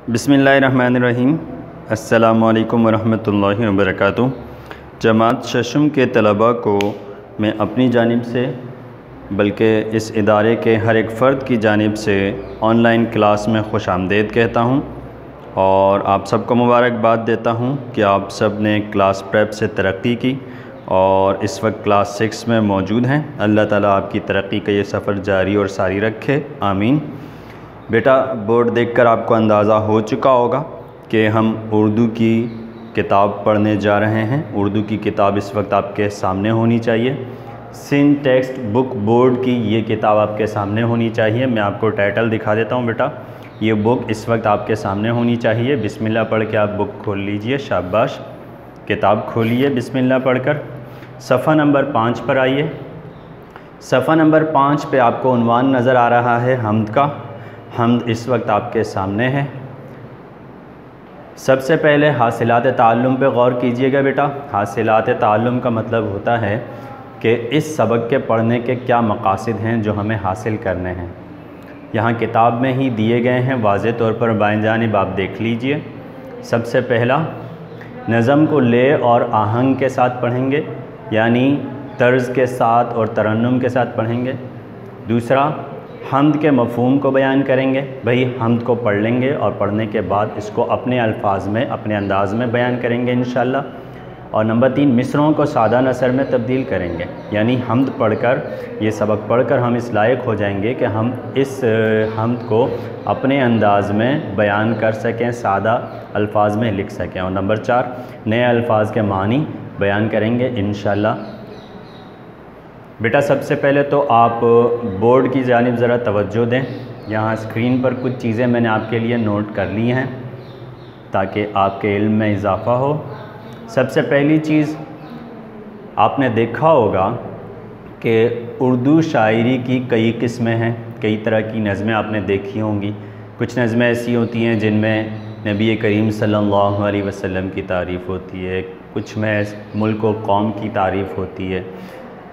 बिस्मिल्लाहिर्रहमानिर्रहीम। अस्सलामु अलैकुम वरहमतुल्लाहि वबरकातुहू। जमात शशम के तलबा को मैं अपनी जानिब से बल्कि इस इदारे के हर एक फ़र्द की जानिब से ऑनलाइन क्लास में खुशामदीद कहता हूँ और आप सबको मुबारकबाद देता हूँ कि आप सब ने क्लास प्रेप से तरक्की की और इस वक्त क्लास 6 में मौजूद हैं। अल्लाह ताला आपकी तरक्की का ये सफ़र जारी और सारी रखे, आमीन। बेटा, बोर्ड देखकर आपको अंदाज़ा हो चुका होगा कि हम उर्दू की किताब पढ़ने जा रहे हैं। उर्दू की किताब इस वक्त आपके सामने होनी चाहिए। सिंध टेक्स्ट बुक बोर्ड की ये किताब आपके सामने होनी चाहिए। मैं आपको टाइटल दिखा देता हूँ बेटा। ये बुक इस वक्त आपके सामने होनी चाहिए। बिस्मिल्लाह पढ़ के आप बुक खोल लीजिए। शाबाश, किताब खोलिए बिस्मिल्लाह पढ़कर। सफ़ा नंबर 5 पर आइए। सफ़ा नंबर 5 पे आपको उन्वान नज़र आ रहा है हम्द का। हम्द इस वक्त आपके सामने है। सबसे पहले हासिलात ताल्लुम पे गौर कीजिएगा बेटा। हासिलात ताल्लुम का मतलब होता है कि इस सबक के पढ़ने के क्या मकासद हैं जो हमें हासिल करने हैं। यहाँ किताब में ही दिए गए हैं, वाज़े तौर पर बाएं जानिब आप देख लीजिए। सबसे पहला, नज़म को ले और आहंग के साथ पढ़ेंगे, यानी तर्ज़ के साथ और तरन्नुम के साथ पढ़ेंगे। दूसरा, हम्द के मफ़हूम को बयान करेंगे। भाई हम्द को पढ़ लेंगे और पढ़ने के बाद इसको अपने अल्फाज में, अपने अंदाज़ में बयान करेंगे इंशाअल्लाह। और नंबर 3, मिसरों को सादा नसर में तब्दील करेंगे, यानी हम्द पढ़कर, ये सबक पढ़कर हम इस लायक हो जाएंगे कि हम इस हम्द को अपने अंदाज़ में बयान कर सकें, सादा अल्फाज में लिख सकें। और नंबर 4, नए अल्फाज के मानी बयान करेंगे इंशाअल्लाह। बेटा, सबसे पहले तो आप बोर्ड की जानिब ज़रा तवज्जो दें। यहाँ स्क्रीन पर कुछ चीज़ें मैंने आपके लिए नोट कर ली हैं ताकि आपके इल्म में इजाफ़ा हो। सबसे पहली चीज़, आपने देखा होगा कि उर्दू शायरी की कई किस्में हैं, कई तरह की नज़में आपने देखी होंगी। कुछ नज़में ऐसी होती हैं जिनमें नबी करीम सल्लल्लाहु अलैहि वसल्लम की तारीफ़ होती है, कुछ में मुल्क व कौम की तारीफ़ होती है,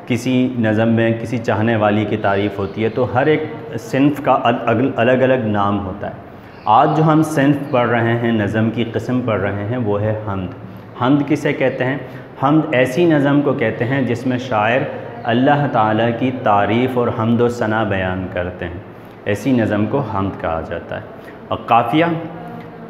किसी नज़म में किसी चाहने वाली की तारीफ़ होती है। तो हर एक सिन्फ़ का अलग अलग नाम होता है। आज जो हम सिन्फ़ पढ़ रहे हैं, नज़म की किस्म पढ़ रहे हैं, वो है हम्द। हम्द किसे कहते हैं? हम्द ऐसी नज़म को कहते हैं जिसमें शायर अल्लाह ताला की तारीफ़ और हम्द व सना बयान करते हैं। ऐसी नज़म को हम्द कहा जाता है। और काफ़िया,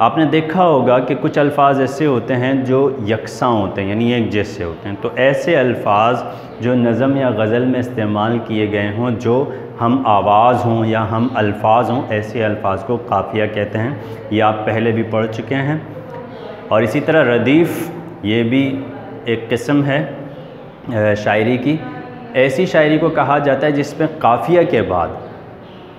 आपने देखा होगा कि कुछ अल्फाज ऐसे होते हैं जो यकसां होते हैं, यानी एक जैसे होते हैं। तो ऐसे अल्फाज जो नज़म या गज़ल में इस्तेमाल किए गए हों, जो हम आवाज़ हों या हम अल्फाज हों, ऐसे अल्फाज को काफ़िया कहते हैं। ये आप पहले भी पढ़ चुके हैं। और इसी तरह रदीफ़, ये भी एक किस्म है शायरी की। ऐसी शायरी को कहा जाता है जिसमें काफ़िया के बाद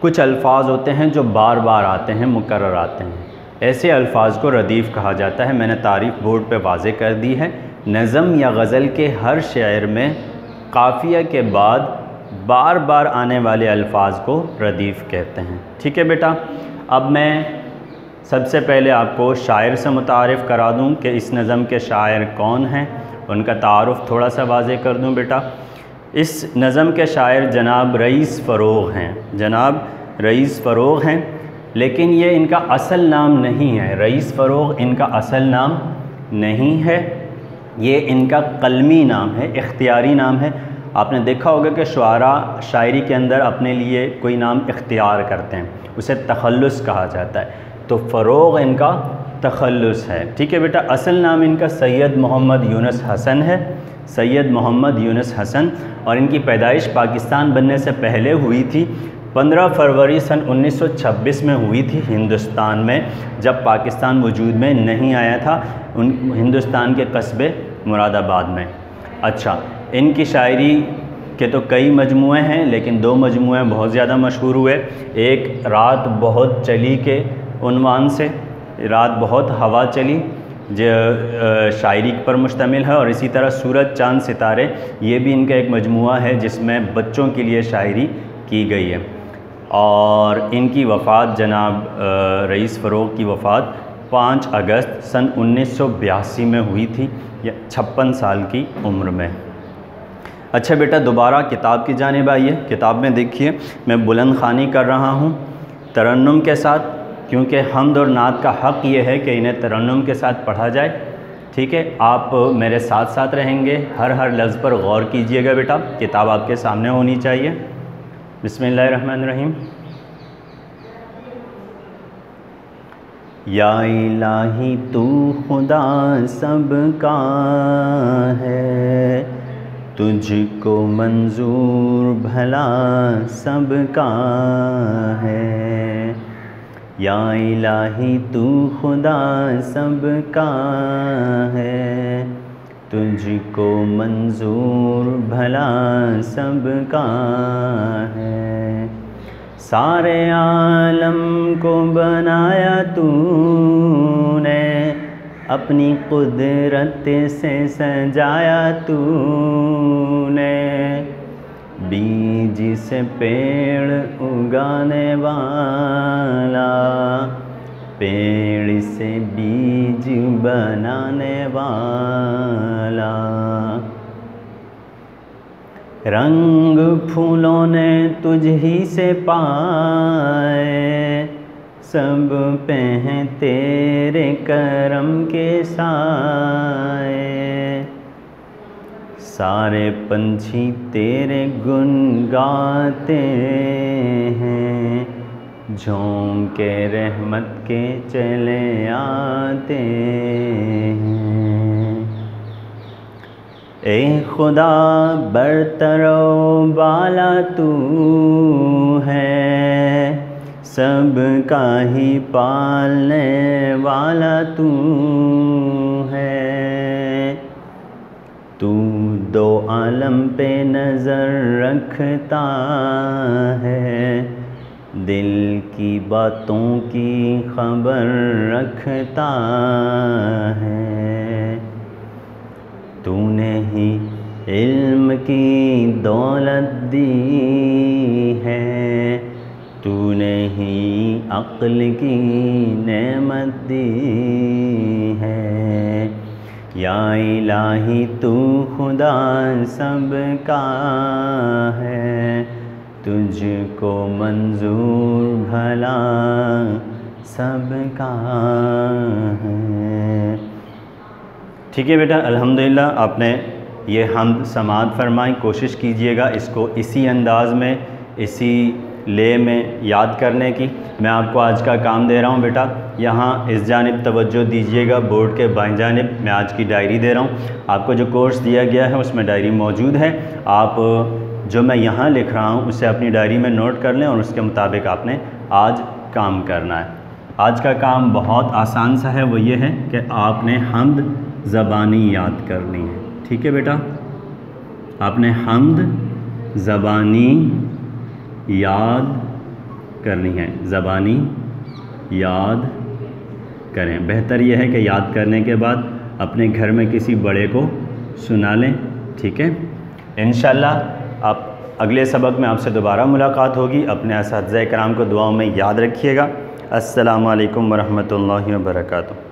कुछ अल्फाज होते हैं जो बार बार आते हैं, मुकर्रर आते हैं। ऐसे अल्फाज को रदीफ़ कहा जाता है। मैंने तारीफ़ बोर्ड पे वाज़े कर दी है। नज़म या गज़ल के हर शेर में काफ़िया के बाद बार बार आने वाले अल्फाज को रदीफ़ कहते हैं। ठीक है बेटा। अब मैं सबसे पहले आपको शायर से मुतारिफ़ करा दूं कि इस नज़म के शायर कौन हैं, उनका तारुफ़ थोड़ा सा वाज़े कर दूं बेटा। इस नज़म के शायर जनाब रईस फ़रोग़ हैं। जनाब रईस फ़रोग़ हैं, लेकिन ये इनका असल नाम नहीं है। रईस फ़रोग़ इनका असल नाम नहीं है, ये इनका कलमी नाम है, इख्तियारी नाम है। आपने देखा होगा कि शुआरा शायरी के अंदर अपने लिए कोई नाम इख्तियार करते हैं, उसे तखल्लुस कहा जाता है। तो फ़रोग़ इनका तखल्लुस है। ठीक है बेटा। असल नाम इनका सैयद मोहम्मद यूनुस हसन है, सैयद मोहम्मद यूनुस हसन। और इनकी पैदाइश पाकिस्तान बनने से पहले हुई थी। 15 फरवरी सन 1926 में हुई थी हिंदुस्तान में, जब पाकिस्तान वजूद में नहीं आया था, हिंदुस्तान के कस्बे मुरादाबाद में। अच्छा, इनकी शायरी के तो कई मजमूए हैं, लेकिन 2 मजमूए बहुत ज़्यादा मशहूर हुए। एक रात बहुत चली के उन्वान से, रात बहुत हवा चली, जो शायरी पर मुश्तमिल है। और इसी तरह सूरज चाँद सितारे, ये भी इनका एक मजमूआ है जिसमें बच्चों के लिए शायरी की गई है। और इनकी वफ़ात, जनाब रईस फ़रोग़ की वफ़ात 5 अगस्त सन 1982 में हुई थी, या 56 साल की उम्र में। अच्छा बेटा, दोबारा किताब की जानिब आइए। किताब में देखिए मैं बुलंद ख़ानी कर रहा हूँ तरन्नुम के साथ। کیونکہ حمد اور نعت کا حق یہ ہے کہ انہیں ترنم کے ساتھ پڑھا جائے، ٹھیک ہے؟ آپ میرے ساتھ ساتھ رہیں گے، ہر لفظ پر غور کیجئے گا بیٹا، کتاب آپ کے سامنے ہونی چاہیے۔ بسم اللہ الرحمن الرحیم۔ یا الہی تو خدا سب کا ہے، تجھ کو منظور بھلا سب کا ہے۔ یا الہی تو خدا سب کا ہے، تجھ کو منظور بھلا سب کا ہے۔ سارے عالم کو بنایا تو نے، اپنی قدرت سے سجایا تو نے، بیج سے پیڑ اگانے والا، پیڑ سے بیج بنانے والا۔ رنگ پھولوں نے تجھ ہی سے پائے، سب پہ ہیں تیرے کرم کے سائے۔ سارے پنچھی تیرے گن گاتے ہیں، جھوم کے رحمت کے چلے آتے ہیں۔ اے خدا برتر و بالا تو ہے، سب کا ہی پالنے والا تو ہے۔ تو دو عالم پہ نظر رکھتا ہے، دل کی باتوں کی خبر رکھتا ہے۔ تو نے ہی علم کی دولت دی ہے، تو نے ہی عقل کی نعمت دی ہے۔ یا الہی تو خدا سب کا ہے، تجھ کو منظور بھلا سب کا ہے۔ ٹھیک ہے بیٹا، الحمدللہ آپ نے یہ حمد سماعت فرمائی۔ کوشش کیجئے گا اس کو اسی انداز میں، اسی لے میں یاد کرنے کی۔ میں آپ کو آج کا کام دے رہا ہوں بیٹا، یہاں اس جانب توجہ دیجئے گا، بورڈ کے بائیں جانب میں آج کی ڈائری دے رہا ہوں۔ آپ کو جو کورس دیا گیا ہے اس میں ڈائری موجود ہے، آپ جو میں یہاں لکھ رہا ہوں اسے اپنی ڈائری میں نوٹ کر لیں اور اس کے مطابق آپ نے آج کام کرنا ہے۔ آج کا کام بہت آسان سا ہے، وہ یہ ہے کہ آپ نے حمد زبانی یاد کرنی ہے، ٹھیک ہے بیٹا؟ آپ نے حمد زبانی یاد کرنی ہے، زبانی یاد کریں۔ بہتر یہ ہے کہ یاد کرنے کے بعد اپنے گھر میں کسی بڑے کو سنا لیں، ٹھیک ہے؟ انشاءاللہ آپ اگلے سبق میں آپ سے دوبارہ ملاقات ہوگی۔ اپنے اساتذہ کرام کو دعاؤں میں یاد رکھیے گا۔ السلام علیکم ورحمۃ اللہ وبرکاتہ۔